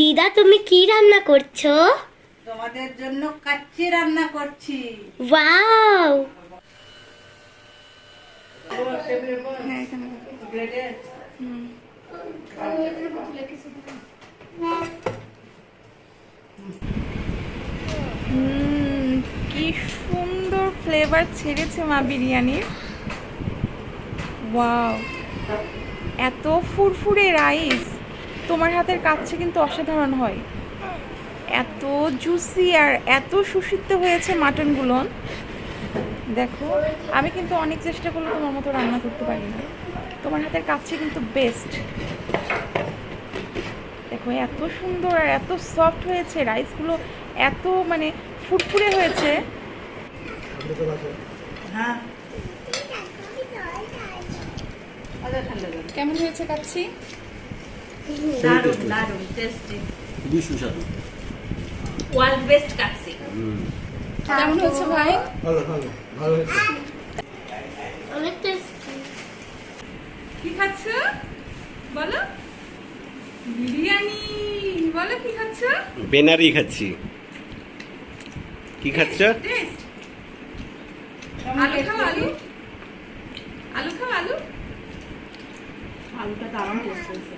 দিদা তুমি কি রান্না করছো? তোমাদের জন্য কাচ্চি রান্না করছি। ওয়াও, কি সুন্দর ফ্লেভার ছেড়েছে মা বিরিয়ানির। ওয়াও, এত ফুরফুরে রাইস। তোমার হাতের কাচ্চি কিন্তু অসাধারণ হয়, এত জুসি আর এত সুসিদ্ধ হয়েছে মাটনগুলো। দেখো, আমি কিন্তু অনেক চেষ্টা করলেও তোমার মতো রান্না করতে পারি না। তোমার হাতের কাচ্চি কিন্তু বেস্ট। দেখো এত সুন্দর আর এত সফট হয়েছে, রাইসগুলো এত মানে ফুরফুরে হয়েছে। হ্যাঁ, কেমন হয়েছে কাচ্চি? দারুণ দারুণ টেস্টি, খুবই সুস্বাদু। World best kacchi. কেমন হয়েছে ভাই? ভালো ভালো ভালো হয়েছে। অনেক টেস্টি। কি খাচ্ছ বলো? বিরিয়ানি। বলো কি খাচ্ছ? বেনারি খাচ্ছি। কি খাচ্ছ? টেস্ট। আলু খাও, আলু। আলু খাও, আলু। আলুটা দারুণ টেস্ট হয়েছে।